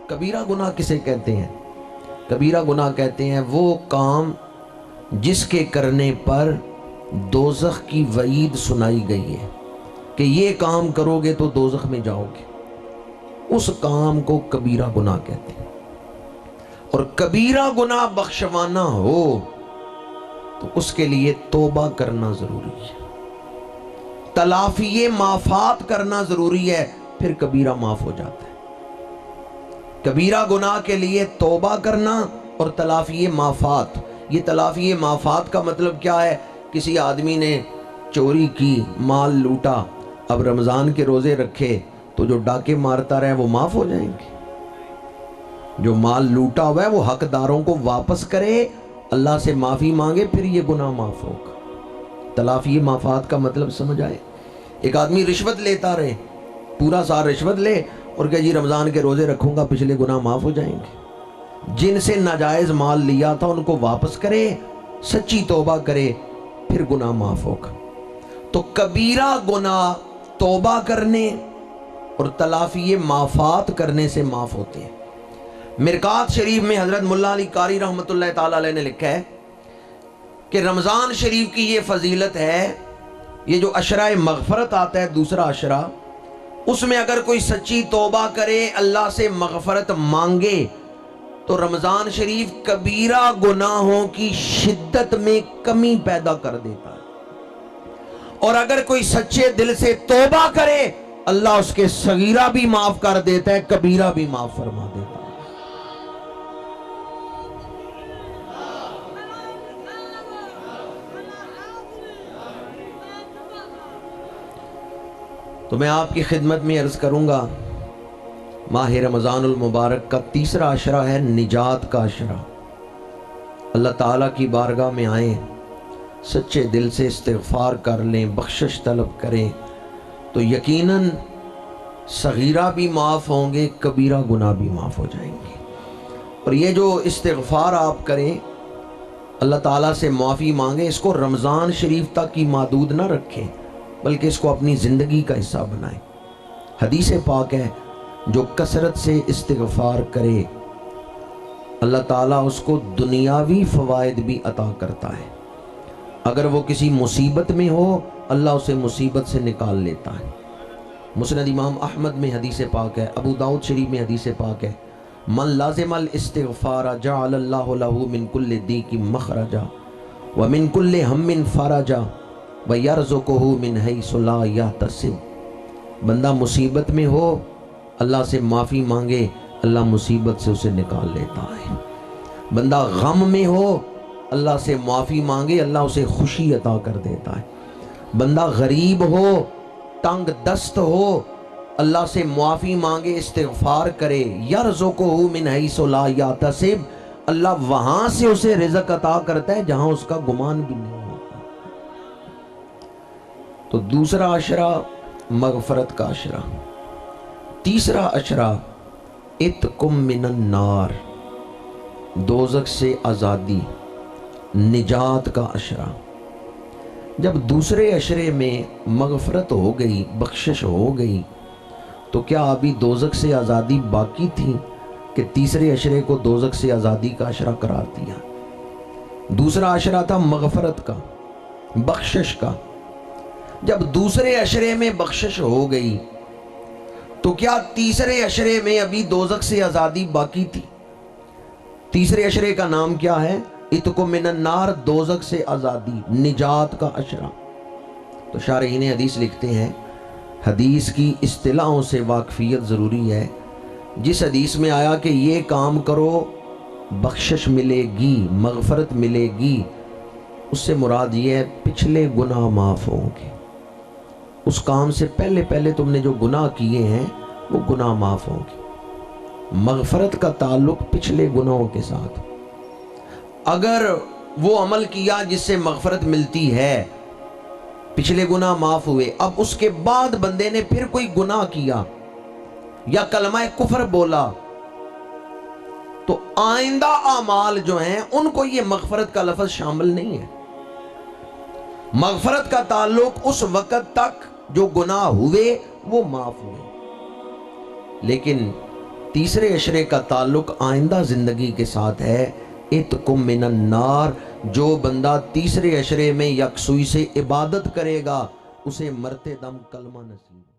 کبیرہ گناہ کسے کہتے ہیں؟ کبیرہ گناہ کہتے ہیں وہ کام جس کے کرنے پر دوزخ کی وعید سنائی گئی ہے کہ یہ کام کرو گے تو دوزخ میں جاؤ گے، اس کام کو کبیرہ گناہ کہتے ہیں۔ اور کبیرہ گناہ بخشوانا ہو تو اس کے لیے توبہ کرنا ضروری ہے، تلافی معافات کرنا ضروری ہے، پھر کبیرہ معاف ہو جاتا ہے۔ کبیرہ گناہ کے لیے توبہ کرنا اور تلافی معافات۔ یہ تلافی معافات کا مطلب کیا ہے؟ کسی آدمی نے چوری کی، مال لوٹا، اب رمضان کے روزے رکھے تو جو ڈاکے مارتا رہے وہ معاف ہو جائیں گے؟ جو مال لوٹا ہوا ہے وہ حقداروں کو واپس کرے، اللہ سے معافی مانگے، پھر یہ گناہ معاف ہوگا۔ تلافی معافات کا مطلب سمجھ آئے؟ ایک آدمی رشوت لیتا رہے، پورا سال رشوت لے اور کہ جی رمضان کے روزے رکھوں گا پچھلے گناہ معاف ہو جائیں گے۔ جن سے ناجائز مال لیا تھا ان کو واپس کرے، سچی توبہ کرے، پھر گناہ معاف ہوگا۔ تو کبیرہ گناہ توبہ کرنے اور تلافی معافات کرنے سے معاف ہوتے ہیں۔ مرقات شریف میں حضرت ملا علی قاری رحمۃ اللہ تعالی علیہ نے لکھا ہے کہ رمضان شریف کی یہ فضیلت ہے، یہ جو عشرہ مغفرت آتا ہے دوسرا عشرہ، اس میں اگر کوئی سچی توبہ کرے، اللہ سے مغفرت مانگے تو رمضان شریف کبیرہ گناہوں کی شدت میں کمی پیدا کر دیتا ہے، اور اگر کوئی سچے دل سے توبہ کرے اللہ اس کے صغیرہ بھی معاف کر دیتا ہے، کبیرہ بھی معاف فرما دیتا ہے۔ تو میں آپ کی خدمت میں عرض کروں گا، ماہ رمضان المبارک کا تیسرا عشرہ ہے نجات کا عشرہ۔ اللہ تعالیٰ کی بارگاہ میں آئیں، سچے دل سے استغفار کر لیں، بخشش طلب کریں تو یقیناً صغیرہ بھی معاف ہوں گے، کبیرہ گناہ بھی معاف ہو جائیں گے۔ اور یہ جو استغفار آپ کریں، اللہ تعالیٰ سے معافی مانگیں، اس کو رمضان شریف تک ہی محدود نہ رکھیں بلکہ اس کو اپنی زندگی کا حصہ بنائیں۔ حدیث پاک ہے جو کثرت سے استغفار کرے اللہ تعالیٰ اس کو دنیاوی فوائد بھی عطا کرتا ہے۔ اگر وہ کسی مصیبت میں ہو اللہ اسے مصیبت سے نکال لیتا ہے۔ مسند امام احمد میں حدیث پاک ہے، ابو داؤد شریف میں حدیث پاک ہے، من لازم الاستغفار جعل اللہ له من كل ضیق مخرجا ومن كل ہم فرجا وَيَرْزُقُهُ مِنْ حَيْثُ لَا يَحْتَسِبُ۔ بندہ مصیبت میں ہو اللہ سے معافی مانگے، اللہ مصیبت سے اسے نکال لیتا ہے۔ بندہ غم میں ہو اللہ سے معافی مانگے، اللہ اسے خوشی عطا کر دیتا ہے۔ بندہ غریب ہو، تنگ دست ہو، اللہ سے معافی مانگے، استغفار کرے، یرزقہ من حیث لا یحتسب، اللہ وہاں سے اسے رزق عطا کرتا ہے جہاں اس کا گمان بھی نہیں ہوتا۔ تو دوسرا عشرہ مغفرت کا عشرہ، تیسرا عشرہ اتقم من النار، دوزخ سے آزادی، نجات کا عشرہ۔ جب دوسرے عشرے میں مغفرت ہو گئی، بخشش ہو گئی، تو کیا ابھی دوزخ سے آزادی باقی تھی کہ تیسرے عشرے کو دوزخ سے آزادی کا عشرہ قرار دیا؟ دوسرا عشرہ تھا مغفرت کا، بخشش کا۔ جب دوسرے عشرے میں بخشش ہو گئی تو کیا تیسرے عشرے میں ابھی دوزخ سے آزادی باقی تھی؟ تیسرے عشرے کا نام کیا ہے؟ اتقو من النار، دوزخ سے آزادی، نجات کا عشرہ۔ تو شارحین حدیث لکھتے ہیں حدیث کی اصطلاحوں سے واقفیت ضروری ہے۔ جس حدیث میں آیا کہ یہ کام کرو بخشش ملے گی، مغفرت ملے گی، اس سے مراد یہ ہے پچھلے گناہ معاف ہوں گے۔ اس کام سے پہلے پہلے تم نے جو گناہ کیے ہیں وہ گناہ معاف ہوں گے۔ مغفرت کا تعلق پچھلے گناہوں کے ساتھ۔ اگر وہ عمل کیا جس سے مغفرت ملتی ہے، پچھلے گناہ معاف ہوئے، اب اس کے بعد بندے نے پھر کوئی گناہ کیا یا کلمہ کفر بولا، تو آئندہ اعمال جو ہیں ان کو یہ مغفرت کا لفظ شامل نہیں ہے۔ مغفرت کا تعلق اس وقت تک جو گناہ ہوئے وہ معاف ہوئے، لیکن تیسرے اشرے کا تعلق آئندہ زندگی کے ساتھ ہے۔ اتقم من النار، جو بندہ تیسرے اشرے میں یکسوئی سے عبادت کرے گا اسے مرتے دم کلمہ نصیب۔